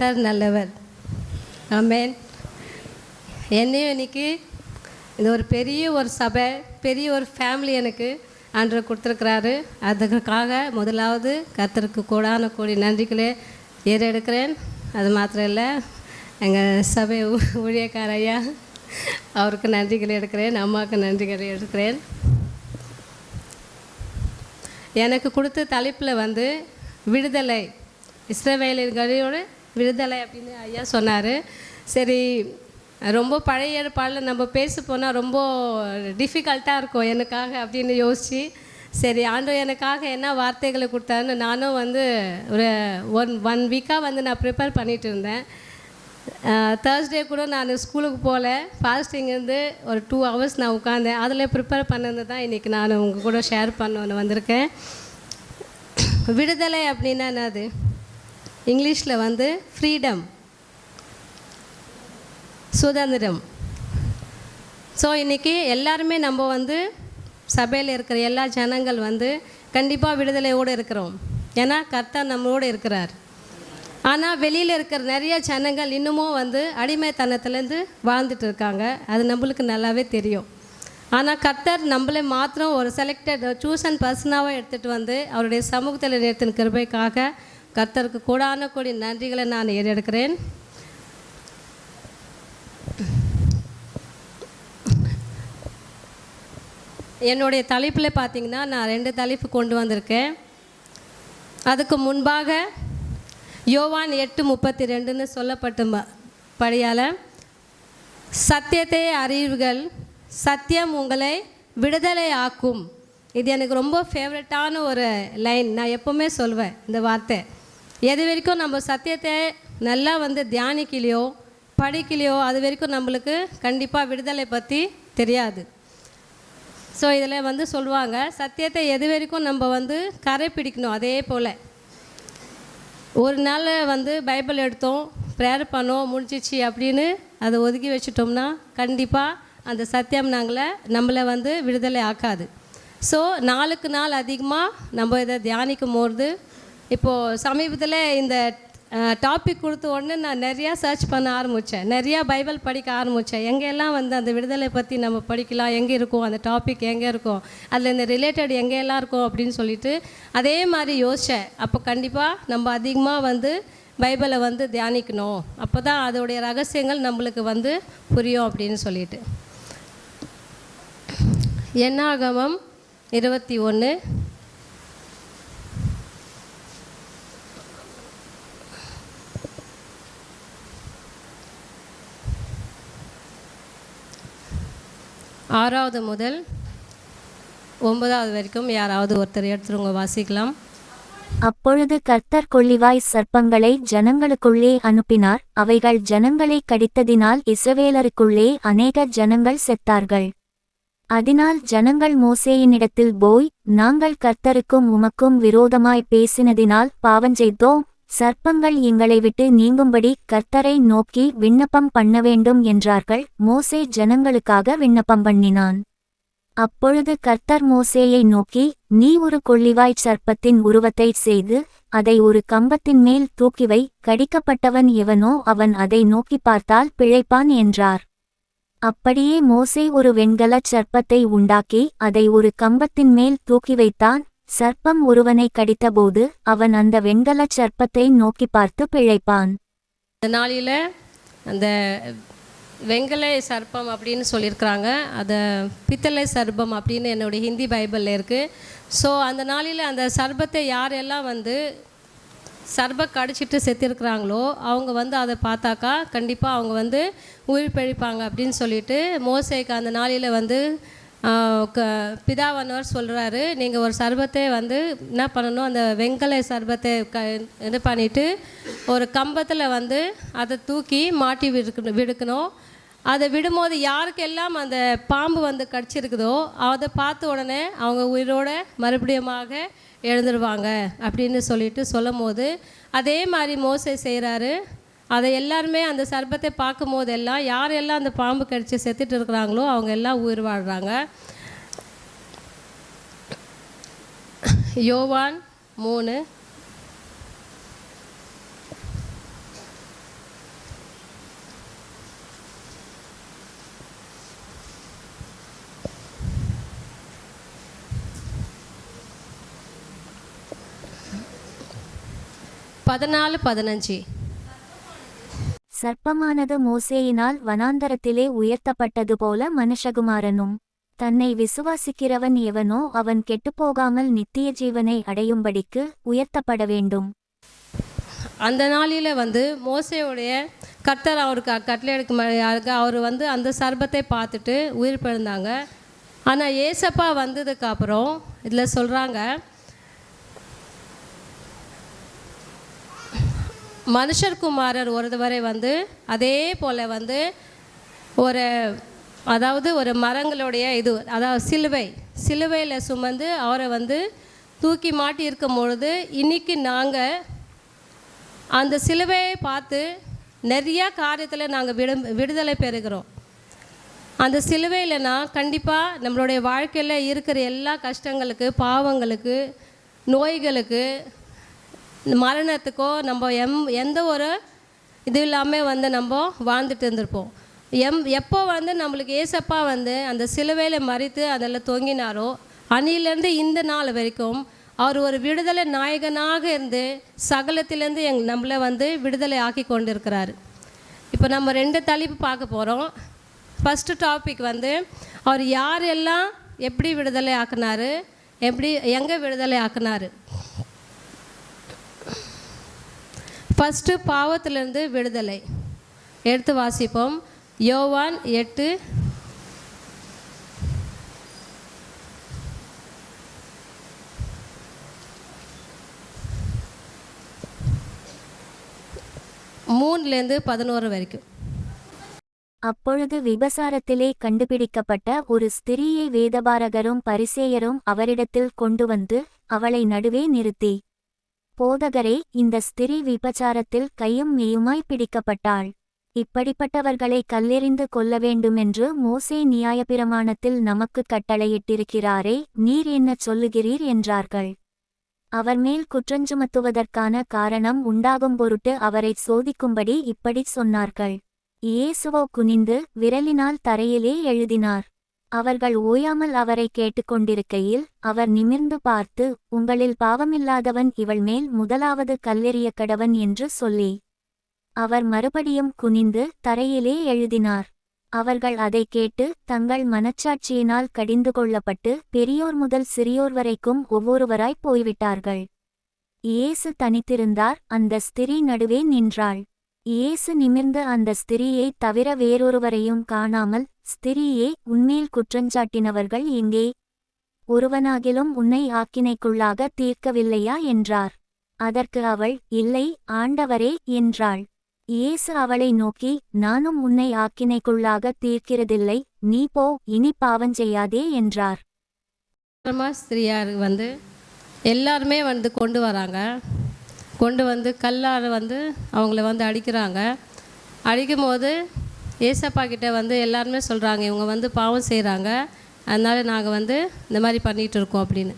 கர்த்தர் நல்லவர். ஆமென். என்னையும் இன்னைக்கு இது ஒரு பெரிய ஒரு சபை, பெரிய ஒரு ஃபேமிலி எனக்கு ஆண்டவர் கொடுத்துருக்கிறாரு. அதுக்காக முதலாவது கர்த்தருக்கு கோடான கோடி நன்றிகளை ஏறெடுக்கிறேன். அது மாத்திரம் இல்லை, எங்கள் சபை ஊழியக்கார ஐயா அவருக்கு நன்றிகளை எடுக்கிறேன், அம்மாவுக்கு நன்றிகளை எடுக்கிறேன். எனக்கு கொடுத்த தலைப்பில் வந்து விடுதலை, இஸ்ரவேலர்களோட விடுதலை அப்படின்னு ஐயா சொன்னார். சரி, ரொம்ப பழைய ஏற்பாடில் நம்ம பேச போனால் ரொம்ப டிஃபிகல்ட்டாக இருக்கும் எனக்காக அப்படின்னு யோசித்து, சரி ஆண்டவர் எனக்காக என்ன வார்த்தைகளை கொடுத்தாருன்னு நானும் வந்து ஒரு ஒன் வீக்காக வந்து நான் ப்ரிப்பேர் பண்ணிகிட்டு இருந்தேன். தேர்ஸ்டே கூட நான் ஸ்கூலுக்கு போகல, ஃபாஸ்டிங் இருந்து ஒரு 2 hours நான் உட்காந்தேன். அதில் ப்ரிப்பேர் பண்ணது தான் இன்றைக்கி நான் உங்கள் கூட ஷேர் பண்ண வந்திருக்கேன். விடுதலை அப்படின்னா என்னது? இங்கிலீஷில் வந்து ஃப்ரீடம், சுதந்திரம். ஸோ இன்றைக்கி எல்லாருமே நம்ம வந்து சபையில் இருக்கிற எல்லா ஜனங்கள் வந்து கண்டிப்பாக விடுதலையோடு இருக்கிறோம். ஏன்னா கர்த்தர் நம்மளோடு இருக்கிறார். ஆனால் வெளியில் இருக்கிற நிறைய ஜனங்கள் இன்னமும் வந்து அடிமைத்தனத்துலேருந்து வாழ்ந்துட்டு இருக்காங்க. அது நம்மளுக்கு நல்லாவே தெரியும். ஆனால் கர்த்தர் நம்மளை மாத்திரம் ஒரு செலக்டட் சூசன் பர்சனாக எடுத்துகிட்டு வந்து அவருடைய சமூகத்தில் நிறுத்தின கிருபைக்காக கர்த்தருக்கு கோடான கோடி நன்றிகளை நான் ஏறெடுக்கிறேன். என்னுடைய தலைப்பில் பார்த்திங்கன்னா நான் 2 தலைப்பு கொண்டு வந்திருக்கேன். அதுக்கு முன்பாக யோவான் 8:32 சொல்லப்பட்ட படியால் சத்தியத்தை அறிவுகள், சத்தியம் உங்களை விடுதலை ஆக்கும். இது எனக்கு ரொம்ப ஃபேவரட்டான ஒரு லைன். நான் எப்போவுமே சொல்வேன் இந்த வார்த்தை. எது வரைக்கும் நம்ம சத்தியத்தை நல்லா வந்து தியானிக்கலையோ படிக்கலையோ அது வரைக்கும் நம்மளுக்கு கண்டிப்பாக விடுதலை பற்றி தெரியாது. ஸோ இதில் வந்து சொல்லுவாங்க, சத்தியத்தை எது வரைக்கும் நம்ம வந்து கரைப்பிடிக்கணும். அதே போல் ஒரு நாள் வந்து பைபிள் எடுத்தோம், ப்ரேயர் பண்ணோம், முடிஞ்சிச்சு அப்படின்னு அதை ஒதுக்கி வச்சுட்டோம்னா கண்டிப்பாக அந்த சத்தியம் நம்மளை வந்து விடுதலை ஆக்காது. ஸோ நாளுக்கு நாள் அதிகமாக நம்ம இதை தியானிக்கும் போது, இப்போது சமீபத்தில் இந்த டாபிக் கொடுத்த உடனே நான் நிறையா சர்ச் பண்ண ஆரம்பித்தேன், நிறையா பைபிள் படிக்க ஆரம்பித்தேன். எங்கெல்லாம் வந்து அந்த விடுதலை பற்றி நம்ம படிக்கலாம், எங்கே இருக்கும் அந்த டாபிக், எங்கே இருக்கும் அதில் இந்த ரிலேட்டட் எங்கெல்லாம் இருக்கும் அப்படின்னு சொல்லிட்டு அதே மாதிரி யோசித்தேன். அப்போ கண்டிப்பாக நம்ம அதிகமாக வந்து பைபிளை வந்து தியானிக்கணும், அப்போ தான் அதோடைய ரகசியங்கள் நம்மளுக்கு வந்து புரியும் அப்படின்னு சொல்லிட்டு. என்னாகமம் 21 6 முதல் 9 வரைக்கும் யாராவது ஒருத்தர் எடுத்துருங்க, வாசிக்கலாம். அப்பொழுது கர்த்தர் கொள்ளிவாய் சர்ப்பங்களை ஜனங்களுக்குள்ளே அனுப்பினார். அவைகள் ஜனங்களை கடித்ததினால் இஸ்ரவேலருக்குள்ளே அநேக ஜனங்கள் செத்தார்கள். அதனால் ஜனங்கள் மோசேயினிடத்தில் போய், நாங்கள் கர்த்தருக்கும் உமக்கும் விரோதமாய் பேசினதினால் பாவஞ்செய்தோம், சர்ப்பங்கள் எங்களை விட்டு நீங்கும்படி கர்த்தரை நோக்கி விண்ணப்பம் பண்ண வேண்டும் என்றார்கள். மோசே ஜனங்களுக்காக விண்ணப்பம் பண்ணினான். அப்பொழுது கர்த்தர் மோசேயை நோக்கி, நீ ஒரு கொள்ளிவாய்ச் சர்ப்பத்தின் உருவத்தை செய்து அதை ஒரு கம்பத்தின் மேல் தூக்கிவை, கடிக்கப்பட்டவன் எவனோ அவன் அதை நோக்கி பார்த்தால் பிழைப்பான் என்றார். அப்படியே மோசே ஒரு வெண்கலச் சர்ப்பத்தை உண்டாக்கி அதை ஒரு கம்பத்தின் மேல் தூக்கி வைத்தான். சர்ப்பம் ஒருவனை கடித்தபோது அவன் அந்த வெண்கலச் சர்ப்பத்தை நோக்கி பார்த்து பிழைப்பான். இந்த நாளில் அந்த வெண்கல சர்ப்பம் அப்படின்னு சொல்லியிருக்கிறாங்க, அதை பித்தளை சர்ப்பம் அப்படின்னு என்னுடைய ஹிந்தி பைபிளில் இருக்குது. ஸோ அந்த நாளில் அந்த சர்ப்பத்தை யாரெல்லாம் வந்து சர்ப்பம் கடிச்சிட்டு செத்துருக்குறாங்களோ அவங்க வந்து அதை பார்த்தாக்கா கண்டிப்பாக அவங்க வந்து உயிர் பிழைப்பாங்க அப்படின்னு சொல்லிட்டு மோசேக்கு அந்த நாளில் வந்து பிதாவானவர் சொல்கிறாரு, நீங்கள் ஒரு சர்பத்தை வந்து என்ன பண்ணணும், அந்த வெண்கல சர்பத்தை இது பண்ணிவிட்டு ஒரு கம்பத்தில் வந்து அதை தூக்கி மாட்டி விடுக்கணும். அதை விடும்போது யாருக்கெல்லாம் அந்த பாம்பு வந்து கடிச்சிருக்குதோ அதை பார்த்த உடனே அவங்க உயிரோட மறுபடியுமாக எழுந்துருவாங்க அப்படின்னு சொல்லிட்டு சொல்லும் போது அதே மாதிரி மோசே செய்கிறாரு. அதை எல்லாருமே அந்த சர்ப்பத்தை பார்க்கும் போதெல்லாம் யாரெல்லாம் அந்த பாம்பு கடிச்சு செத்துட்டு இருக்கிறாங்களோ அவங்க எல்லாம் உயிர் வாழ்கிறாங்க. யோவான் 3 14:15. சர்ப்பமானது மோசேயினால் வனாந்தரத்திலே உயர்த்தப்பட்டது போல மனுஷகுமாரனும் தன்னை விசுவாசிக்கிறவன் எவனோ அவன் கெட்டுப்போகாமல் நித்திய ஜீவனை அடையும்படிக்கு உயர்த்தப்பட வேண்டும். அந்த நாளில் மோசேயுடைய கர்த்தர் அவருக்கு கட்டளை எடுக்க அவர் அந்த சர்ப்பத்தை பார்த்துட்டு உயிர் பிறந்தாங்க. ஆனால் ஏசப்பா வந்ததுக்கு அப்புறம் இதில் சொல்கிறாங்க, மனுஷர்குமாரர் ஒருவரை அதே போல் ஒரு மரங்களுடைய சிலுவையில் சுமந்து அவரை தூக்கி மாட்டி இருக்கும் பொழுது இன்றைக்கி நாங்கள் அந்த சிலுவையை பார்த்து நிறையா காரியத்தில் நாங்கள் விடுதலை பெறுகிறோம். அந்த சிலுவையில்னா கண்டிப்பாக நம்மளுடைய வாழ்க்கையில் இருக்கிற எல்லா கஷ்டங்களுக்கு, பாவங்களுக்கு, நோய்களுக்கு, மரணத்துக்கோ நம்ம எந்த ஒரு இது இல்லாமல் நம்ம வாழ்ந்துட்டு இருந்திருப்போம். எப்போ நம்மளுக்கு ஏசப்பா அந்த சிலுவையில் மறித்து அதில் தொங்கினாரோ அன்னிலேருந்து இந்த நாள் வரைக்கும் அவர் ஒரு விடுதலை நாயகனாக இருந்து சகலத்திலேருந்து நம்மளை விடுதலை ஆக்கி கொண்டு இருக்கிறார். இப்போ நம்ம 2 தலைப்பு பார்க்க போகிறோம். ஃபஸ்ட்டு டாபிக் அவர் யாரெல்லாம் எப்படி விடுதலை ஆக்குனார், எங்கே விடுதலை ஆக்குனார். ஃபஸ்ட்டு பாவத்திலிருந்து விடுதலை எடுத்து வாசிப்போம். யோவான் 8 3-11 வரைக்கும். அப்பொழுது விபசாரத்திலே கண்டுபிடிக்கப்பட்ட ஒரு ஸ்திரீயை வேதபாரகரும் பரிசேயரும் அவரிடத்தில் கொண்டு வந்து அவளை நடுவே நிறுத்தி, போதகரே, இந்த ஸ்திரீ விபச்சாரத்தில் கையும் மெய்யுமாய் பிடிக்கப்பட்டாள். இப்படிப்பட்டவர்களை கல்லெறிந்து கொல்ல வேண்டுமென்று மோசே நியாயப்பிரமாணத்தில் நமக்கு கட்டளையிட்டிருக்கிறாரே, நீர் என்ன சொல்லுகிறீர் என்றார்கள். அவர் மேல் குற்றஞ்சுமத்துவதற்கான காரணம் உண்டாகும் பொருட்டு அவரை சோதிக்கும்படி இப்படி சொன்னார்கள். இயேசுவோ குனிந்து விரலினால் தரையிலே எழுதினார். அவர்கள் ஓயாமல் அவரை கேட்டுக்கொண்டிருக்கையில் அவர் நிமிர்ந்து பார்த்து, உங்களில் பாவமில்லாதவன் இவள் மேல் முதலாவது கல்லெறிய கடவன் என்று சொல்லி அவர் மறுபடியும் குனிந்து தரையிலே எழுதினார். அவர்கள் அதை கேட்டு தங்கள் மனச்சாட்சியினால் கடிந்து கொள்ளப்பட்டு பெரியோர் முதல் சிறியோர் வரைக்கும் ஒவ்வொருவராய் போய்விட்டார்கள். இயேசு தனித்திருந்தார். அந்த ஸ்திரீ நடுவே நின்றாள். இயேசு நிமிர்ந்து அந்த ஸ்திரீயை தவிர வேறொருவரையும் காணாமல், ஸ்திரீயே, உன்மேல் குற்றஞ்சாட்டினவர்கள் எங்கே? ஒருவனாகிலும் உன்னை ஆக்கினைக்குள்ளாக தீர்க்கவில்லையா என்றார். அதற்கு அவள், இல்லை ஆண்டவரே என்றாள். இயேசு அவளை நோக்கி, நானும் உன்னை ஆக்கினைக்குள்ளாக தீர்க்கிறதில்லை, நீ போ, இனி பாவஞ்செய்யாதே என்றார். ஸ்திரீயார் எல்லாருமே கொண்டு வராங்க. கொண்டு கல்லால் அவங்கள அடிக்கிறாங்க. அடிக்கும் போது ஏசப்பா கிட்ட எல்லாருமே சொல்கிறாங்க, இவங்க பாவம் செய்கிறாங்க, அதனால் நாங்கள் இந்த மாதிரி பண்ணிகிட்டு இருக்கோம் அப்படின்னு.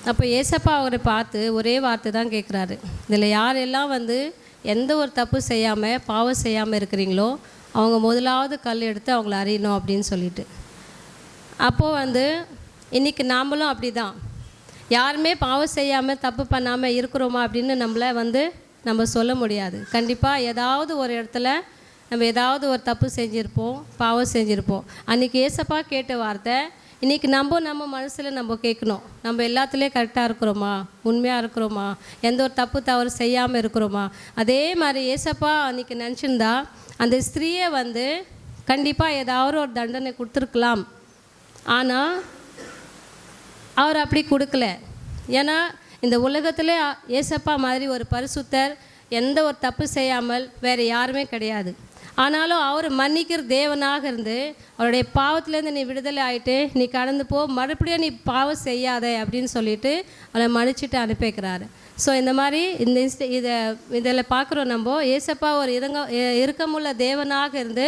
அப்போ ஏசப்பா அவரை பார்த்து ஒரே வார்த்தை தான் கேட்குறாரு, இதில் யாரெல்லாம் எந்த ஒரு தப்பு செய்யாமல் பாவம் செய்யாமல் இருக்கிறீங்களோ அவங்க முதலாவது கல் எடுத்து அவங்கள அறியணும் அப்படின்னு சொல்லிட்டு. அப்போது இன்றைக்கி நாமளும் அப்படி தான், யாருமே பாவம் செய்யாமல் தப்பு பண்ணாமல் இருக்கிறோமா அப்படின்னு நம்மளை நம்ம சொல்ல முடியாது. கண்டிப்பாக ஏதாவது ஒரு இடத்துல நம்ம ஏதாவது ஒரு தப்பு செஞ்சுருப்போம், பாவம் செஞ்சுருப்போம். அன்றைக்கி ஏசப்பா கேட்ட வார்த்தை இன்றைக்கி நம்ம மனசில் நம்ம கேட்கணும், நம்ம எல்லாத்துலேயும் கரெக்டாக இருக்கிறோமா, உண்மையாக இருக்கிறோமா, எந்த ஒரு தப்பு தவறு செய்யாமல் இருக்கிறோமா. அதே மாதிரி ஏசப்பா அன்றைக்கி நினச்சிருந்தா அந்த ஸ்திரீயை கண்டிப்பாக ஏதாவது ஒரு தண்டனை கொடுத்துருக்கலாம். ஆனால் அவர் அப்படி கொடுக்கல. ஏன்னா இந்த உலகத்தில் ஏசப்பா மாதிரி ஒரு பரிசுத்தர் எந்த ஒரு தப்பு செய்யாமல் வேறு யாருமே கிடையாது. ஆனாலும் அவர் மன்னிக்கிற தேவனாக இருந்து அவருடைய பாவத்திலேருந்து நீ விடுதலை ஆகிட்டு நீ கடந்து போ, மறுபடியும் நீ பாவம் செய்யாத அப்படின்னு சொல்லிட்டு அவளை மன்னிச்சுட்டு அனுப்பிக்கிறாரு. ஸோ இந்த மாதிரி இதில் பார்க்குறோம் நம்ம, ஏசப்பா ஒரு இரக்கமுள்ள தேவனாக இருந்து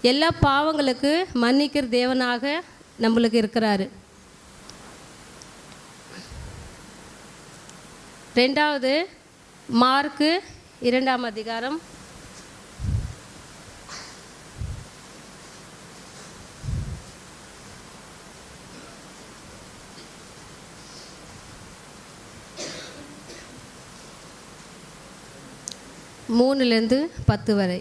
எல்லா பாவங்களுக்கு மன்னிக்கிற தேவனாக நம்மளுக்கு இருக்கிறாரு. 2வது மார்க்கு 2ஆம் அதிகாரம் 11 3லேருந்து 10 வரை.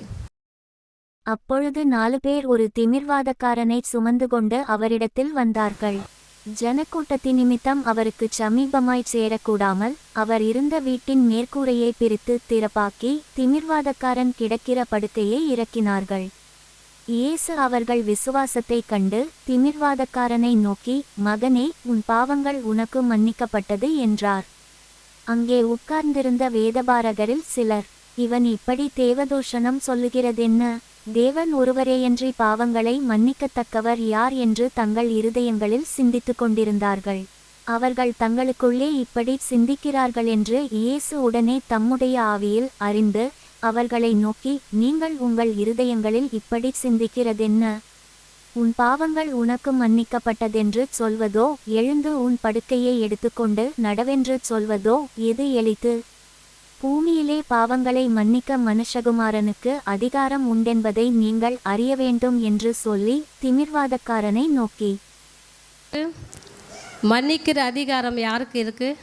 அப்பொழுது 4 பேர் ஒரு திமிர்வாதக்காரனை சுமந்து கொண்டு அவரிடத்தில் வந்தார்கள். ஜனக்கூட்டத்தின் நிமித்தம் அவருக்குச் சமீபமாய்ச் சேரக்கூடாமல் அவர் இருந்த வீட்டின் மேற்கூரையை பிரித்து திறப்பாக்கி திமிர்வாதக்காரன் கிடக்கிற படுக்கையை இறக்கினார்கள். இயேசு அவர்கள் விசுவாசத்தைக் கண்டு திமிர்வாதக்காரனை நோக்கி, மகனே, உன் பாவங்கள் உனக்கு மன்னிக்கப்பட்டது என்றார். அங்கே உட்கார்ந்திருந்த வேதபாரகரில் சிலர், இவன் இப்படி தேவதூஷணம் சொல்லுகிறதென்ன? தேவன் ஒருவரேயன்றி பாவங்களை மன்னிக்கத்தக்கவர் யார் என்று தங்கள் இருதயங்களில் சிந்தித்து கொண்டிருந்தார்கள். அவர்கள் தங்களுக்குள்ளே இப்படி சிந்திக்கிறார்கள் என்று இயேசு உடனே தம்முடைய ஆவியில் அறிந்து அவர்களை நோக்கி, நீங்கள் உங்கள் இருதயங்களில் இப்படி சிந்திக்கிறதென்ன? உன் பாவங்கள் உனக்கு மன்னிக்கப்பட்டதென்று சொல்வதோ, எழுந்து உன் படுக்கையை எடுத்துக்கொண்டு நடவென்று சொல்வதோ எது எளிது? பூமியிலே பாவங்களை மன்னிக்க மனுஷகுமாரனுக்கு அதிகாரம் உண்டென்பதை நீங்கள் அறிய வேண்டும் என்று சொல்லி திமிர்வாதக்காரனை நோக்கி, மன்னிக்கிற அதிகாரம் யாருக்கு இருக்குது?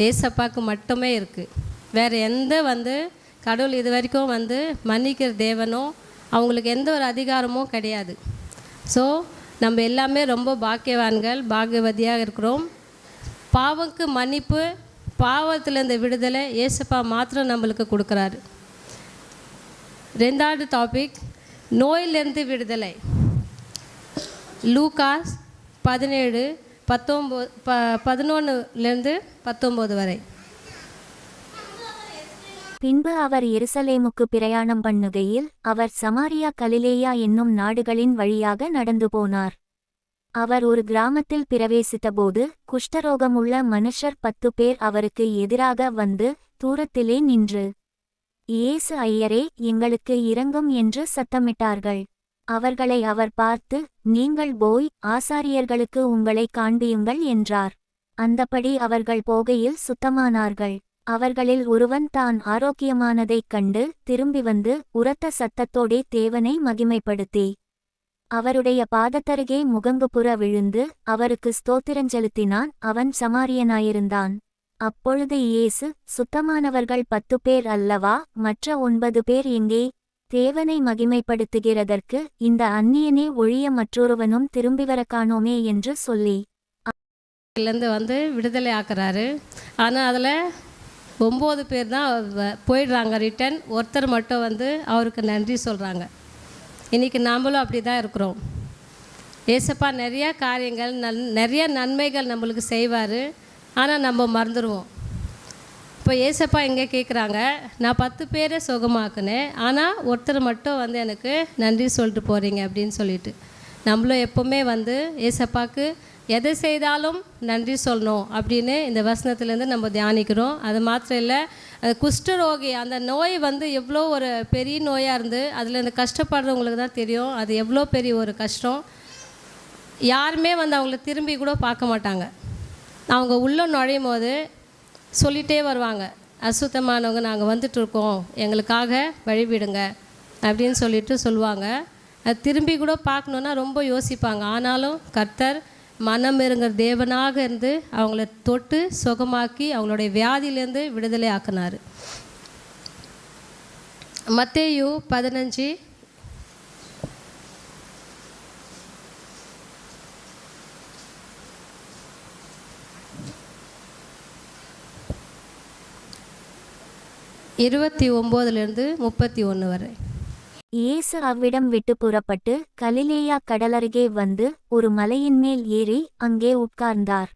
ஏசப்பாவுக்கு மட்டுமே இருக்குது. வேறு எந்த கடவுள் இது வரைக்கும் மன்னிக்கிற தேவனோ அவங்களுக்கு எந்த ஒரு அதிகாரமும் கிடையாது. ஸோ நம்ம எல்லாமே ரொம்ப பாக்கியவான்கள், பாக்கியவதியாக இருக்கிறோம். பாவக்கு மன்னிப்பு, பாவத்தில் இந்த விடுதலை ஏசப்பா மாத்திரம் நம்மளுக்கு கொடுக்குறாரு. 2வது டாபிக், நோயிலிருந்து விடுதலை. லூகாஸ் 17:11 19 வரை. பின்பு அவர் எருசலேமுக்கு பிரயாணம் பண்ணுகையில் அவர் சமாரியா கலிலேயா என்னும் நாடுகளின் வழியாக நடந்து போனார். அவர் ஒரு கிராமத்தில் பிரவேசித்தபோது குஷ்டரோகமுள்ள மனுஷர் 10 பேர் அவருக்கு எதிராக வந்து தூரத்திலே நின்று, இயேசு ஐயரே, எங்களுக்கு இரங்கும் என்று சத்தமிட்டார்கள். அவர்களை அவர் பார்த்து, நீங்கள் போய் ஆசாரியர்களுக்கு உங்களை காண்பியுங்கள் என்றார். அந்தபடி அவர்கள் போகையில் சுத்தமானார்கள். அவர்களில் ஒருவன் தான் ஆரோக்கியமானதைக் கண்டு திரும்பி வந்து உரத்த சத்தத்தோடே தேவனை மகிமைப்படுத்தி அவருடைய பாதத்தருகே முகங்குப்புற விழுந்து அவருக்கு ஸ்தோத்திரஞ்செலுத்தினான். அவன் சமாரியனாயிருந்தான். அப்பொழுது இயேசு, சுத்தமானவர்கள் 10 பேர் அல்லவா? மற்ற 9 பேர் எங்கே? தேவனை மகிமைப்படுத்துகிறதற்கு இந்த அந்நியனே ஒழிய மற்றொருவனும் திரும்பிவர காணோமே என்று சொல்லி விடுதலை ஆக்குறாரு. ஆனால் அதில் 9 பேர் தான் போயிடுறாங்க ரிட்டன். ஒருத்தர் மட்டும் அவருக்கு நன்றி சொல்கிறாங்க. இன்றைக்கி நாமளும் அப்படி தான் இருக்கிறோம். ஏசப்பா நிறையா காரியங்கள் நிறைய நன்மைகள் நம்மளுக்கு செய்வார். ஆனால் நம்ம மறந்துடுவோம். இப்போ ஏசப்பா எங்கே கேட்குறாங்க, நான் 10 பேரை சுகமாக்குனேன், ஆனால் ஒருத்தர் மட்டும் எனக்கு நன்றி சொல்லிட்டு போகிறீங்க அப்படின்னு சொல்லிட்டு. நம்மளும் எப்போவுமே ஏசப்பாவுக்கு எதை செய்தாலும் நன்றி சொல்லணும் அப்படின்னு இந்த வசனத்துலேருந்து நம்ம தியானிக்கிறோம். அது மாத்திரம் இல்லை, குஷ்டரோகி அந்த நோய் எவ்வளோ ஒரு பெரிய நோயாக இருந்து அதில் இந்த கஷ்டப்படுறவங்களுக்கு தான் தெரியும் அது எவ்வளோ பெரிய ஒரு கஷ்டம். யாருமே அவங்கள திரும்பி கூட பார்க்க மாட்டாங்க. அவங்க உள்ளே நுழையும் போது சொல்லிகிட்டே வருவாங்க, அசுத்தமானவங்க நாங்கள் வந்துட்டுருக்கோம், எங்களுக்காக வழிவிடுங்க அப்படின்னு சொல்லுவாங்க. அது திரும்பி கூட பார்க்கணுன்னா ரொம்ப யோசிப்பாங்க. ஆனாலும் கர்த்தர் மனம் இருங்கிற தேவனாக இருந்து அவங்கள தொட்டு சுகமாக்கி அவங்களுடைய வியாதியிலேருந்து விடுதலை ஆக்கினார். மத்தேயு 15 29 31 வரை. இயேசு அவ்விடம் விட்டு புறப்பட்டு கலிலேயா கடலருகே வந்து ஒரு மலையின் மேல் ஏறி அங்கே உட்கார்ந்தார்.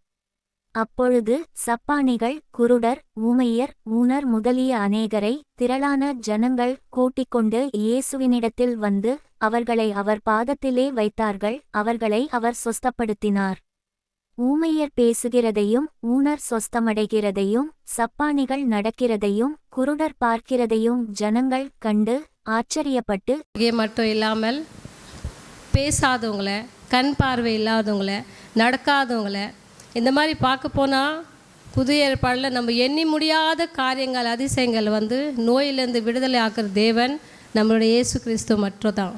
அப்பொழுது சப்பாணிகள், குருடர், ஊமையர், ஊனர் முதலிய அநேகரை திரளான ஜனங்கள் கூட்டிக்கொண்டு இயேசுவினிடத்தில் வந்து அவர்களை அவர் பாதத்திலே வைத்தார்கள். அவர்களை அவர் சொஸ்தப்படுத்தினார். ஊமையர் பேசுகிறதையும் ஊனர் சொஸ்தமடைகிறதையும் சப்பாணிகள் நடக்கிறதையும் குருடர் பார்க்கிறதையும் ஜனங்கள் கண்டு ஆச்சரியப்பட்டு, மட்டும் இல்லாமல் பேசாதவங்கள, கண் பார்வை இல்லாதவங்கள, நடக்காதவங்கள, இந்த மாதிரி பார்க்க போனால் புதிய ஏற்பாடில் நம்ம எண்ணி முடியாத காரியங்கள், அதிசயங்கள் நோயிலேருந்து விடுதலை ஆக்குற தேவன் நம்மளுடைய இயேசு கிறிஸ்து மட்டும் தான்.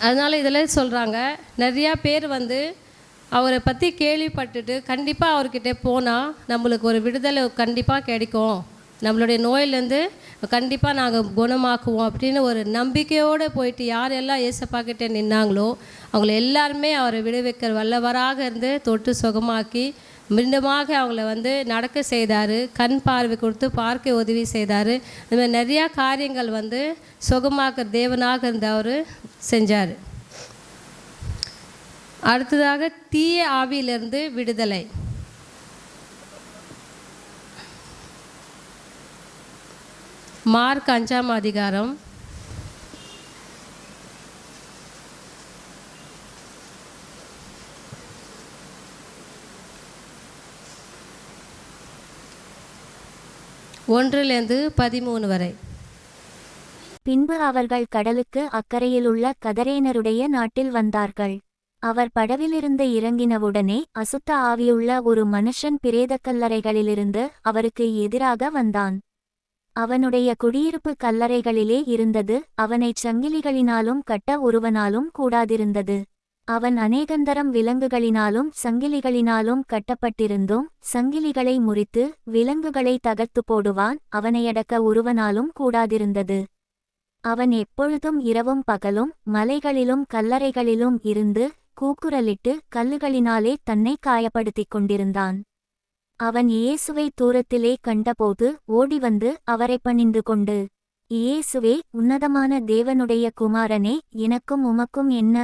அதனால் இதில் சொல்கிறாங்க, நிறையா பேர் அவரை பற்றி கேள்விப்பட்டுட்டு கண்டிப்பாக அவர்கிட்ட போனால் நம்மளுக்கு ஒரு விடுதலை கண்டிப்பாக கிடைக்கும், நம்மளுடைய நோயிலேருந்து கண்டிப்பாக நாங்கள் குணமாக்குவோம் அப்படின்னு ஒரு நம்பிக்கையோடு போயிட்டு யாரெல்லாம் ஏசப்பா கிட்டே நின்னாங்களோ அவங்கள எல்லாருமே அவரை விடுவிக்கிற வல்லவராக இருந்து தொட்டு சுகமாக்கி மீண்டுமாக அவங்கள வந்து நடக்க செய்தார், கண் பார்வை கொடுத்து பார்க்க உதவி செய்தார். இந்த மாதிரி நிறையா காரியங்கள் வந்து சுகமாக்குற தேவனாக இருந்து அவர் செஞ்சார். அடுத்ததாக தீய ஆவியிலிருந்து விடுதலை. மார்க் 5ஆம் அதிகாரம் 1-13 வரை. பின்பு அவர்கள் கடலுக்கு அக்கரையிலுள்ள கதரேனருடைய நாட்டில் வந்தார்கள். அவர் படவிலிருந்து இறங்கினவுடனே அசுத்த ஆவியுள்ள ஒரு மனுஷன் பிரேதக்கல்லறைகளிலிருந்து அவருக்கு எதிராக வந்தான். அவனுடைய குடியிருப்பு கல்லறைகளிலே இருந்தது. அவனைச் சங்கிலிகளினாலும் கட்ட ஒருவனாலும் கூடாதிருந்தது. அவன் அநேகந்தரம் விலங்குகளினாலும் சங்கிலிகளினாலும் கட்டப்பட்டிருந்தும் சங்கிலிகளை முறித்து விலங்குகளை தகர்த்து போடுவான். அவனையடக்க ஒருவனாலும் கூடாதிருந்தது. அவன் எப்பொழுதும் இரவும் பகலும் மலைகளிலும் கல்லறைகளிலும் இருந்து கூக்குரலிட்டு கல்லுகளினாலே தன்னை காயப்படுத்திக் கொண்டிருந்தான். அவன் இயேசுவை தூரத்திலே கண்டபோது ஓடிவந்து அவரை பணிந்து கொண்டு, இயேசுவே, உன்னதமான தேவனுடைய குமாரனே, எனக்கும் உமக்கும் என்ன?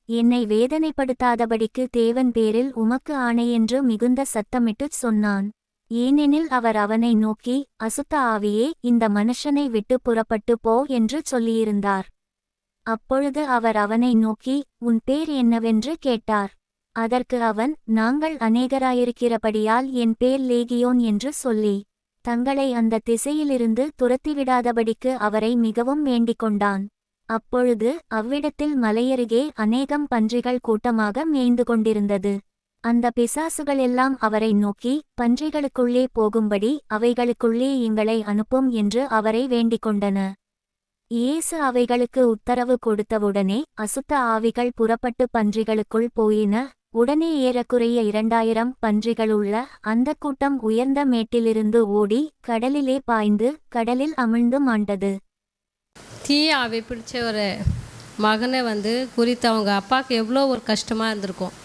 என்னை வேதனைப்படுத்தாதபடிக்கு தேவன் பேரில் உமக்கு ஆணை என்று மிகுந்த சத்தமிட்டுச் சொன்னான். ஏனெனில் அவர் அவனை நோக்கி, அசுத்த ஆவியே, இந்த மனுஷனை விட்டு புறப்பட்டு போ என்று சொல்லியிருந்தார். அப்பொழுது அவர் அவனை நோக்கி, உன் பேர் என்னவென்று கேட்டார். அதற்கு அவன், நாங்கள் அநேகராயிருக்கிறபடியால் என் பேர் லேகியோன் என்று சொல்லி தங்களை அந்த திசையிலிருந்து துரத்திவிடாதபடிக்கு அவரை மிகவும் வேண்டிக் கொண்டான். அப்பொழுது அவ்விடத்தில் மலையருகே அநேகம் பன்றிகள் கூட்டமாக மேய்ந்து கொண்டிருந்தது. அந்த பிசாசுகளெல்லாம் அவரை நோக்கி, பன்றிகளுக்குள்ளே போகும்படி அவைகளுக்குள்ளே எங்களை அனுப்பும் என்று அவரை வேண்டிக் கொண்டன. இயேசு அவைகளுக்கு உத்தரவு கொடுத்தவுடனே அசுத்த ஆவிகள் புறப்பட்டு பன்றிகளுக்குள் போயின. உடனே ஏறக்குறைய 2000 பன்றிகளுள்ள அந்த கூட்டம் உயர்ந்த மேட்டிலிருந்து ஓடி கடலிலே பாய்ந்து கடலில் அமிழ்ந்து மாண்டது. தீய ஆவி பிடிச்ச ஒரு மகனை வந்து குறித்து அவங்க அப்பாவுக்கு எவ்வளோ ஒரு கஷ்டமாக இருந்திருக்கும்.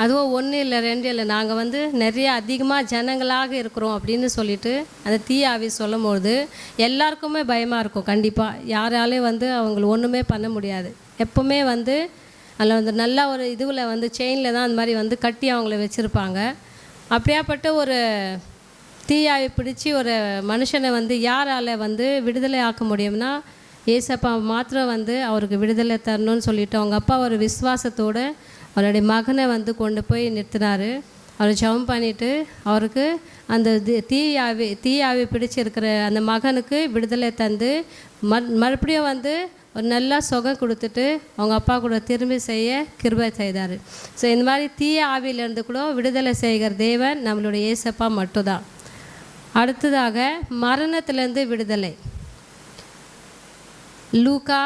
அதுவும் 1 இல்லை 2 இல்லை, நாங்கள் வந்து நிறைய அதிகமாக ஜனங்களாக இருக்கிறோம் அப்படின்னு சொல்லிட்டு அந்த தீய ஆவி சொல்லும் பொழுது எல்லாருக்குமே பயமாக இருக்கும். கண்டிப்பாக யாராலையும் வந்து அவங்கள ஒன்றுமே பண்ண முடியாது. எப்போவுமே வந்து அதில் வந்து நல்ல ஒரு இதுவில் வந்து செயினில் தான் அந்த மாதிரி வந்து கட்டி அவங்கள வச்சுருப்பாங்க. அப்படியாப்பட்ட ஒரு தீயாவி பிடிச்சி ஒரு மனுஷனை வந்து யாரால் வந்து விடுதலை ஆக்க முடியும்னா ஏசப்பா மாத்திரம் வந்து அவருக்கு விடுதலை தரணும்னு சொல்லிவிட்டு அவங்க அப்பா ஒரு விசுவாசத்தோடு அவருடைய மகனை வந்து கொண்டு போய் நிறுத்தினார். அவர் ஜெபம் பண்ணிவிட்டு அவருக்கு அந்த தீயாவி பிடிச்சிருக்கிற அந்த மகனுக்கு விடுதலை தந்து மறுபடியும் வந்து ஒரு நல்லா சுகம் கொடுத்துட்டு அவங்க அப்பா கூட திரும்பி செய்ய கிருபை செய்தார். ஸோ இந்த மாதிரி தீய ஆவியிலேருந்து கூட விடுதலை செய்கிற தேவன் நம்மளுடைய ஏசப்பா மட்டும்தான். அடுத்ததாக மரணத்திலேருந்து விடுதலை. லூக்கா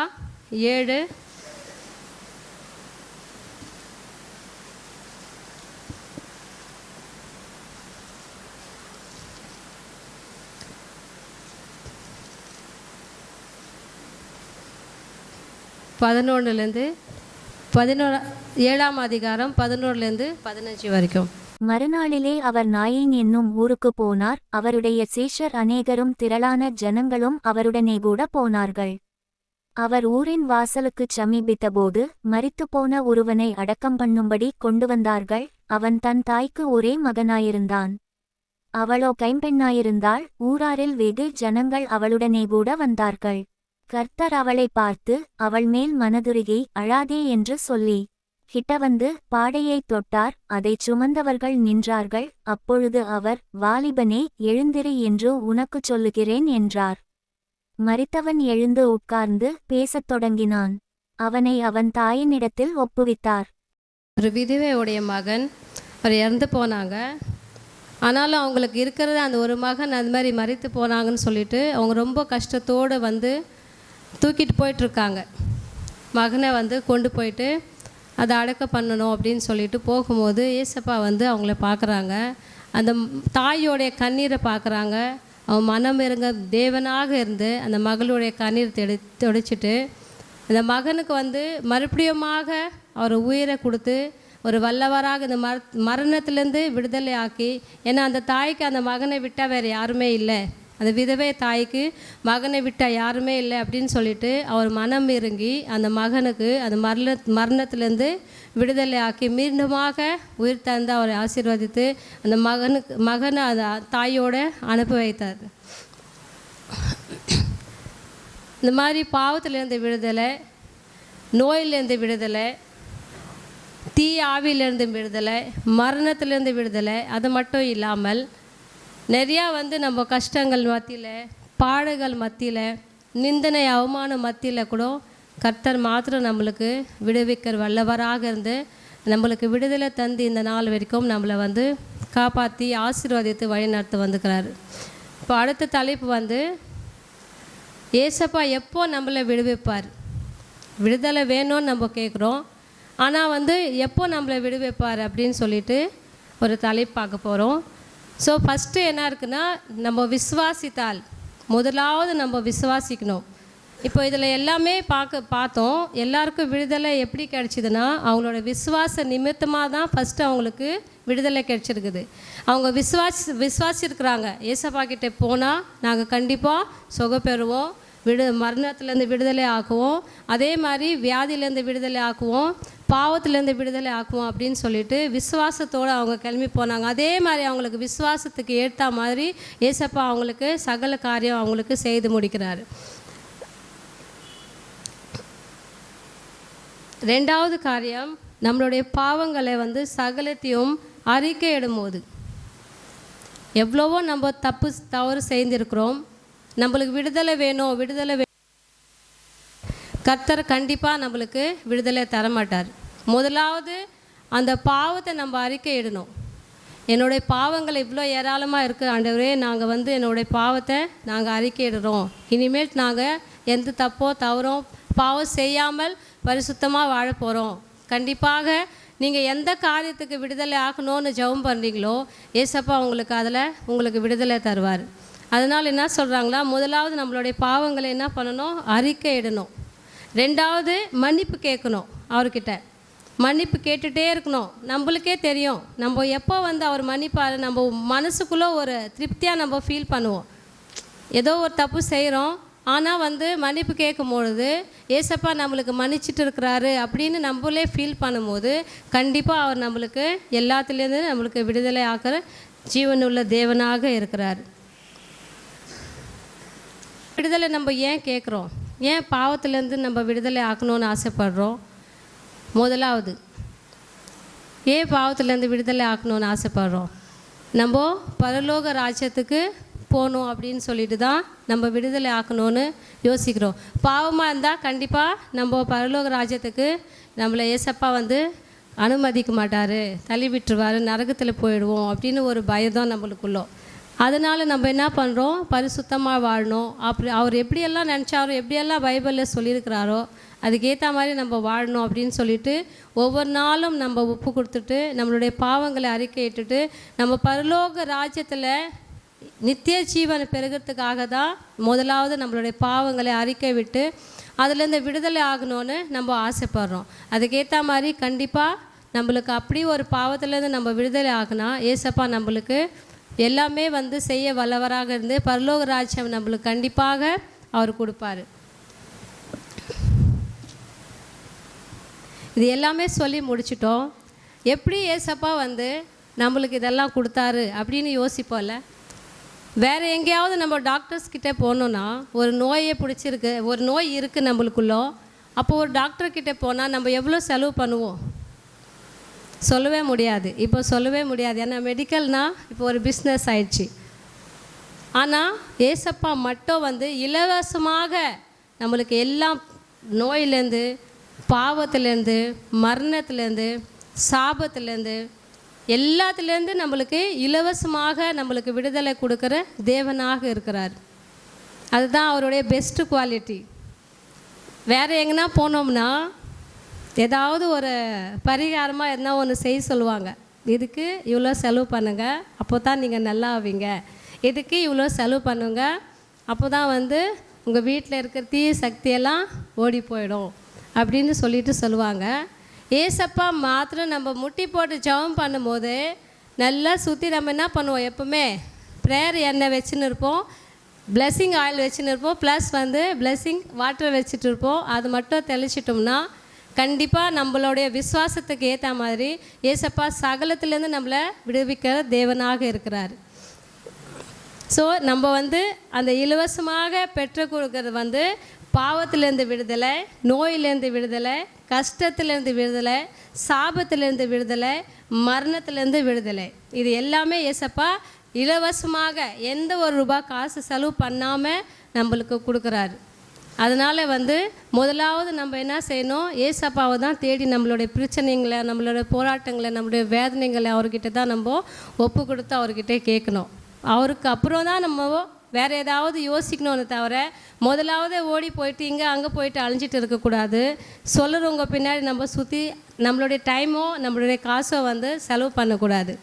7 7ஆம் அதிகாரம் 11-15 வரைக்கும். மறுநாளிலே அவர் நாயின் என்னும் ஊருக்கு போனார். அவருடைய சீஷர் அநேகரும் திரளான ஜனங்களும் அவருடனே கூட போனார்கள். அவர் ஊரின் வாசலுக்குச் சமீபித்தபோது மரித்துப்போன ஒருவனை அடக்கம் பண்ணும்படி கொண்டு வந்தார்கள். அவன் தன் தாய்க்கு ஒரே மகனாயிருந்தான். அவளோ கைம்பெண்ணாயிருந்தாள். ஊராரில் வெகு ஜனங்கள் அவளுடனே கூட வந்தார்கள். கர்த்தர் அவளை பார்த்து அவள் மேல் மனதுருகி அழாதே என்று சொல்லி கிட்ட வந்து பாடையைத் தொட்டார். அதைச் சுமந்தவர்கள் நின்றார்கள். அப்பொழுது அவர், வாலிபனே, எழுந்திரு என்று உனக்குச் சொல்லுகிறேன் என்றார். மரித்தவன் எழுந்து உட்கார்ந்து பேசத் தொடங்கினான். அவனை அவன் தாயினிடத்தில் ஒப்புவித்தார். ஒரு விதவையுடைய மகன் அவர் இறந்து போனாங்க. ஆனாலும் அவங்களுக்கு இருக்கிறது அந்த ஒரு மகன் அது மாதிரி மரித்து போனாங்கன்னு சொல்லிட்டு அவங்க ரொம்ப கஷ்டத்தோடு வந்து தூக்கிட்டு போயிட்டுருக்காங்க. மகனை வந்து கொண்டு போயிட்டு அதை அடக்கம் பண்ணணும் அப்படின்னு சொல்லிட்டு போகும்போது ஏசப்பா வந்து அவங்கள பார்க்குறாங்க. அந்த தாயோடைய கண்ணீரை பார்க்குறாங்க. அவன் மனம் இறங்க தேவனாக இருந்து அந்த மகளுடைய கண்ணீர் துடைச்சிட்டு அந்த மகனுக்கு வந்து மறுபடியுமாக அவர் உயிரை கொடுத்து ஒரு வல்லவராக இந்த மரணத்துலேருந்து விடுதலை ஆக்கி, ஏன்னா அந்த தாய்க்கு அந்த மகனை விட்டால் வேறு யாருமே இல்லை, அந்த விதவை தாய்க்கு மகனை விட்டால் யாருமே இல்லை அப்படின்னு சொல்லிட்டு அவர் மனம் இறங்கி அந்த மகனுக்கு அந்த மரணத்துலேருந்து விடுதலை ஆக்கி மீண்டுமாக உயிர் தந்து அவரை ஆசீர்வதித்து அந்த மகனை அந்த தாயோடு அனுப்பி வைத்தார். இந்த மாதிரி பாவத்திலேருந்து விடுதலை, நோயிலேருந்து விடுதலை, தீ ஆவியிலேருந்து விடுதலை, மரணத்திலேருந்து விடுதலை, அது மட்டும் இல்லாமல் நிறையா வந்து நம்ம கஷ்டங்கள் மத்தியில், பாடுகள் மத்தியில், நிந்தனை அவமானம் மத்தியில் கூட கர்த்தர் மாத்திரம் நம்மளுக்கு விடுவிக்கிற வல்லவராக இருந்து நம்மளுக்கு விடுதலை தந்து இந்த நாள் வரைக்கும் நம்மளை வந்து காப்பாற்றி ஆசீர்வாதித்து வழி நடத்த வந்துக்கிறாரு. இப்போ அடுத்த தலைப்பு வந்து ஏசப்பா எப்போ நம்மளை விடுவிப்பார்? விடுதலை வேணும்னு நம்ம கேட்குறோம், ஆனால் வந்து எப்போ நம்மளை விடுவிப்பார் அப்படின்னு சொல்லிட்டு ஒரு தலைப்பு பார்க்க போகிறோம். ஸோ ஃபஸ்ட்டு என்ன இருக்குன்னா, நம்ம விசுவாசித்தால், முதலாவது நம்ம விசுவாசிக்கணும். இப்போ இதில் எல்லாமே பார்த்தோம். எல்லாருக்கும் விடுதலை எப்படி கிடச்சிதுன்னா அவங்களோட விசுவாச நிமித்தமாக தான் ஃபஸ்ட்டு அவங்களுக்கு விடுதலை கிடச்சிருக்குது. அவங்க விசுவாசிருக்கிறாங்க, ஏசப்பா கிட்டே போனால் நாங்கள் கண்டிப்பாக சுகப்பெறுவோம், மரணத்துலேருந்து விடுதலை ஆக்குவோம், அதே மாதிரி வியாதியிலேருந்து விடுதலை ஆக்குவோம், பாவத்திலேருந்து விடுதலை ஆக்குவோம் அப்படின்னு சொல்லிட்டு விசுவாசத்தோடு அவங்க கிளம்பி போனாங்க. அதே மாதிரி அவங்களுக்கு விசுவாசத்துக்கு ஏற்ற மாதிரி ஏசப்பா அவங்களுக்கு சகல காரியம் அவங்களுக்கு செய்து முடிக்கிறாரு. ரெண்டாவது காரியம், நம்மளுடைய பாவங்களை வந்து சகலத்தையும் அறிக்கையிடும் போது, எவ்வளவோ நம்ம தவறு செய்திருக்கிறோம், நம்மளுக்கு விடுதலை வேணும், கர்த்தர் கண்டிப்பாக நம்மளுக்கு விடுதலை தரமாட்டார். முதலாவது அந்த பாவத்தை நம்ம அறிக்கையிடணும். என்னுடைய பாவங்கள் இவ்வளோ ஏராளமாக இருக்குது ஆண்டவரே, நாங்கள் வந்து என்னுடைய பாவத்தை நாங்கள் அறிக்கையிடுறோம், இனிமேல் நாங்கள் எந்த தவறும் பாவம் செய்யாமல் பரிசுத்தமாக வாழ போகிறோம். கண்டிப்பாக நீங்கள் எந்த காரியத்துக்கு விடுதலை ஆக்கணும்னு ஜெபம் பண்ணுறீங்களோ ஏசப்பா உங்களுக்கு விடுதலை தருவார். அதனால் என்ன சொல்கிறாங்களா, முதலாவது நம்மளுடைய பாவங்களை என்ன பண்ணணும், அறிக்கையிடணும். ரெண்டாவது மன்னிப்பு கேட்கணும். அவர்கிட்ட மன்னிப்பு கேட்டுகிட்டே இருக்கணும். நம்மளுக்கே தெரியும் நம்ம எப்போ வந்து அவர் மன்னிப்பார், நம்ம மனசுக்குள்ளே ஒரு திருப்தியாக நம்ம ஃபீல் பண்ணுவோம். ஏதோ ஒரு தப்பு செய்கிறோம், ஆனால் வந்து மன்னிப்பு கேட்கும் பொழுது ஏசப்பா நம்மளுக்கு மன்னிச்சிட்டு இருக்கிறாரு அப்படின்னு நம்மளே ஃபீல் பண்ணும்போது கண்டிப்பாக அவர் நம்மளுக்கு எல்லாத்துலேருந்து நம்மளுக்கு விடுதலை ஆக்கிற ஜீவனுள்ள தேவனாக இருக்கிறார். விடுதலை நம்ம ஏன் கேட்குறோம், ஏன் பாவத்திலேருந்து நம்ம விடுதலை ஆக்கணும்னு ஆசைப்படுறோம்? முதலாவது ஏன் பாவத்திலேருந்து விடுதலை ஆக்கணும்னு ஆசைப்படுறோம்? நம்ம பரலோக ராஜ்யத்துக்கு போகணும் அப்படின்னு சொல்லிட்டு தான் நம்ம விடுதலை ஆக்கணும்னு யோசிக்கிறோம். பாவமாக இருந்தால் கண்டிப்பாக நம்ம பரலோக ராஜ்யத்துக்கு நம்மளை ஏசப்பா வந்து அனுமதிக்க மாட்டார், தள்ளி விட்டுருவார், நரகத்தில் போயிடுவோம் அப்படின்னு ஒரு பயம் தான் நம்மளுக்குள்ளோ. அதனால் நம்ம என்ன பண்ணுறோம், பரிசுத்தமாக வாழணும். அவர் எப்படியெல்லாம் நினச்சாரோ, எப்படியெல்லாம் பைபிளில் சொல்லியிருக்கிறாரோ அதுக்கேற்ற மாதிரி நம்ம வாழணும் அப்படின்னு சொல்லிட்டு ஒவ்வொரு நாளும் நம்ம ஒப்பு கொடுத்துட்டு நம்மளுடைய பாவங்களை அறிக்கையிட்டுட்டு நம்ம பரலோக ராஜ்யத்தில் நித்திய ஜீவனை பெறுகிறதுக்காக தான் முதலாவது நம்மளுடைய பாவங்களை அறிக்கை விட்டு அதுலேருந்து விடுதலை ஆகணும்னு நம்ம ஆசைப்படுறோம். அதுக்கேற்ற மாதிரி கண்டிப்பாக நம்மளுக்கு அப்படி ஒரு பாவத்திலேருந்து நம்ம விடுதலை ஆகினா ஏசப்பா நம்மளுக்கு எல்லாமே வந்து செய்ய வல்லவராக இருந்து பரலோக ராஜ்யம் நம்மளுக்கு கண்டிப்பாக அவர் கொடுப்பார். இது எல்லாமே சொல்லி முடிச்சிட்டோம். எப்படி ஏசப்பா வந்து நம்மளுக்கு இதெல்லாம் கொடுத்தாரு அப்படின்னு யோசிப்போம்ல. வேறு எங்கேயாவது நம்ம டாக்டர்ஸ்கிட்ட போனோன்னா ஒரு நோயை பிடிச்சிருக்கு, ஒரு நோய் இருக்குது நம்மளுக்குள்ளோ, அப்போது ஒரு டாக்டர்கிட்ட போனால் நம்ம எவ்வளோ செலவு பண்ணுவோம்? சொல்லவே முடியாது. இப்போ சொல்லவே முடியாது. ஏன்னா மெடிக்கல்னால் இப்போ ஒரு பிஸ்னஸ் ஆயிடுச்சு. ஆனால் ஏசப்பா மட்டும் வந்து இலவசமாக நம்மளுக்கு எல்லாம் நோயிலேருந்து, பாவத்திலேருந்து, மரணத்துலேருந்து, சாபத்துலேருந்து, எல்லாத்துலேருந்து நம்மளுக்கு இலவசமாக நம்மளுக்கு விடுதலை கொடுக்குற தேவனாக இருக்கிறார். அதுதான் அவருடைய பெஸ்ட்டு குவாலிட்டி. வேறு எங்கன்னா போனோம்னா ஏதாவது ஒரு பரிகாரமாக எதனா ஒன்று செய்ய சொல்லுவாங்க. இதுக்கு இவ்வளோ செலவு பண்ணுங்கள், அப்போ தான் நீங்கள் நல்லா ஆவீங்க. இதுக்கு இவ்வளோ செலவு பண்ணுங்க, அப்போ தான் வந்து உங்கள் வீட்டில் இருக்கிற தீய சக்தியெல்லாம் ஓடி போயிடும் அப்படின்னு சொல்லுவாங்க. ஏசப்பா மாத்திரம் நம்ம முட்டி போட்டு ஜெபம் பண்ணும்போது நல்லா சுற்றி நம்ம என்ன பண்ணுவோம், எப்போவுமே ப்ரேயர் எண்ணெய் வச்சுன்னு இருப்போம், பிளெஸ்ஸிங் ஆயில் வச்சுன்னு இருப்போம், ப்ளஸ் வந்து பிளெஸ்ஸிங் வாட்டர் வச்சுட்டு இருப்போம். அது மட்டும் தெளிச்சிட்டோம்னா கண்டிப்பாக நம்மளுடைய விசுவாசத்துக்கு ஏற்ற மாதிரி ஏசப்பா சகலத்துலேருந்து நம்மளை விடுவிக்கிற தேவனாக இருக்கிறார். ஸோ நம்ம வந்து அந்த இலவசமாக பெற்று கொடுக்கறது வந்து பாவத்திலேருந்து விடுதலை, நோயிலேருந்து விடுதலை, கஷ்டத்துலேருந்து விடுதலை, சாபத்திலேருந்து விடுதலை, மரணத்துலேருந்து விடுதலை. இது எல்லாமே ஏசப்பா இலவசமாக எந்த ஒரு ரூபாய் காசு செலவு பண்ணாமல் நம்மளுக்கு கொடுக்குறாரு. அதனால் வந்து முதலாவது நம்ம என்ன செய்யணும், ஏசப்பாவை தான் தேடி நம்மளுடைய பிரச்சனைங்களை, நம்மளுடைய போராட்டங்களை, நம்மளுடைய வேதனைகளை அவர்கிட்ட தான் நம்ம ஒப்பு கொடுத்து அவர்கிட்ட கேட்கணும். அவருக்கு அப்புறம் தான் நம்ம வேறு ஏதாவது யோசிக்கணும்னு தவிர முதலாவது ஓடி போயிட்டு இங்கே அங்கே போயிட்டு அழிஞ்சிட்டு இருக்கக்கூடாது. சொல்லுறவங்க பின்னாடி நம்ம சுற்றி நம்மளுடைய டைமோ நம்மளுடைய காசோ வந்து செலவு பண்ணக்கூடாது.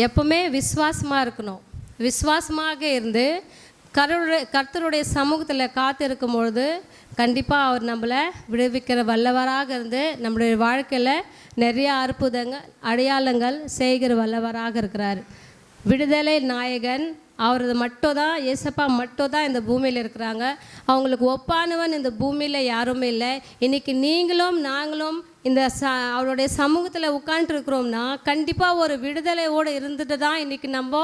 எப்பவுமே விசுவாசமாக இருக்கணும். விசுவாசமாக இருந்து கர்த்தருடைய சமூகத்தில் காத்து இருக்கும் பொழுது கண்டிப்பாக அவர் நம்மளை விடுவிக்கிற வல்லவராக இருந்து நம்மளுடைய வாழ்க்கையில் நிறைய அற்புதங்கள் அடையாளங்கள் செய்கிற வல்லவராக இருக்கிறார். விடுதலை நாயகன் அவரது மட்டும் தான், ஏசப்பா மட்டும் தான் இந்த பூமியில் இருக்கிறாங்க. அவங்களுக்கு ஒப்பானவன் இந்த பூமியில் யாருமே இல்லை. இன்றைக்கி நீங்களும் நாங்களும் இந்த அவருடைய சமூகத்தில் உட்காந்துருக்குறோம்னா கண்டிப்பாக ஒரு விடுதலையோடு இருந்துட்டு தான் இன்றைக்கி நம்ம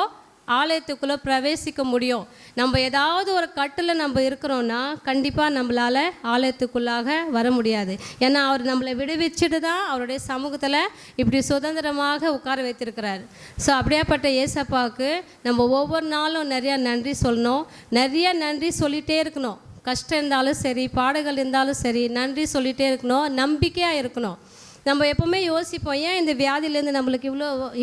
ஆலயத்துக்குள்ளே பிரவேசிக்க முடியும். நம்ம ஏதாவது ஒரு கட்டில் நம்ம இருக்கிறோன்னா கண்டிப்பாக நம்மளால் ஆலயத்துக்குள்ளாக வர முடியாது. ஏன்னா அவர் நம்மளை விடுவிச்சுட்டு தான் அவருடைய சமூகத்தில் இப்படி சுதந்திரமாக உட்கார வைத்திருக்கிறார். ஸோ அப்படியாப்பட்ட ஏசப்பாவுக்கு நம்ம ஒவ்வொரு நாளும் நிறையா நன்றி சொல்லணும், நிறைய நன்றி சொல்லிகிட்டே இருக்கணும். கஷ்டம் இருந்தாலும் சரி, பாடுகள் இருந்தாலும் சரி, நன்றி சொல்லிகிட்டே இருக்கணும், நம்பிக்கையாக இருக்கணும். நம்ம எப்போவுமே யோசிப்போம், ஏன் இந்த வியாதியிலேருந்து நம்மளுக்கு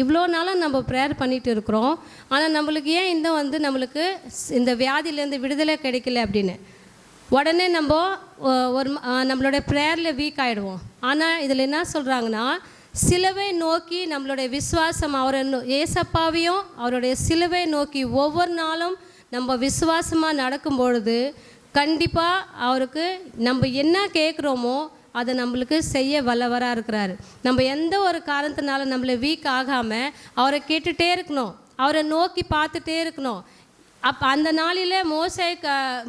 இவ்வளோ நாளும் நம்ம ப்ரேயர் பண்ணிகிட்டு இருக்கிறோம், ஆனால் நம்மளுக்கு ஏன் நம்மளுக்கு இந்த வியாதியிலேருந்து விடுதலை கிடைக்கல அப்படின்னு. உடனே நம்ம நம்மளுடைய ப்ரேயரில் வீக் ஆகிடுவோம். ஆனால் இதில் என்ன சொல்கிறாங்கன்னா, சிலுவை நோக்கி நம்மளுடைய விசுவாசம், ஏசப்பாவையும் அவருடைய சிலுவை நோக்கி ஒவ்வொரு நாளும் நம்ம விசுவாசமாக நடக்கும் பொழுது கண்டிப்பாக அவருக்கு நம்ம என்ன கேட்குறோமோ அதை நம்மளுக்கு செய்ய வல்லவராக இருக்கிறாரு. நம்ம எந்த ஒரு காரணத்தினால நம்மளை வீக் ஆகாமல் அவரை கேட்டுகிட்டே இருக்கணும், அவரை நோக்கி பார்த்துட்டே இருக்கணும். அந்த நாளில்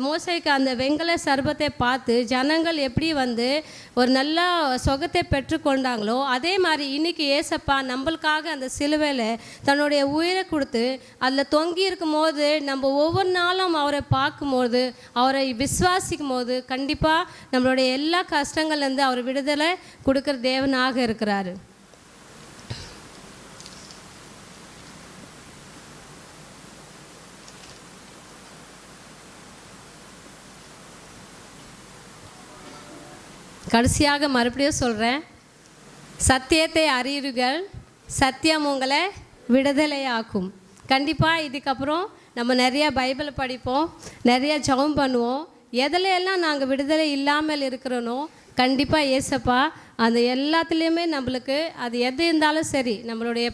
மோசைக்கு அந்த வெங்கல சர்பத்தை பார்த்து ஜனங்கள் எப்படி ஒரு நல்ல சுகத்தை பெற்றுக்கொண்டாங்களோ அதே மாதிரி இன்றைக்கி ஏசப்பா நம்மளுக்காக அந்த சிலுவையில் தன்னுடைய உயிரை கொடுத்து அதில் தொங்கி இருக்கும் போது நம்ம ஒவ்வொரு நாளும் அவரை பார்க்கும்போது, அவரை விசுவாசிக்கும் போது கண்டிப்பாக நம்மளுடைய எல்லா கஷ்டங்கள்லேருந்து அவர் விடுதலை கொடுக்குற தேவனாக இருக்கிறாரு. கடைசியாக மறுபடியும் சொல்கிறேன், சத்தியத்தை அறியுங்கள், சத்தியம் உங்களை விடுதலையாக்கும். கண்டிப்பாக இதுக்கப்புறம் நம்ம நிறையா பைபிள் படிப்போம், நிறையா ஜெபம் பண்ணுவோம். எதிலெல்லாம் நாங்கள் விடுதலை இல்லாமல் இருக்கிறோனோ கண்டிப்பாக ஏசப்பா அந்த எல்லாத்துலேயுமே நம்மளுக்கு அது எது இருந்தாலும் சரி நம்மளுடைய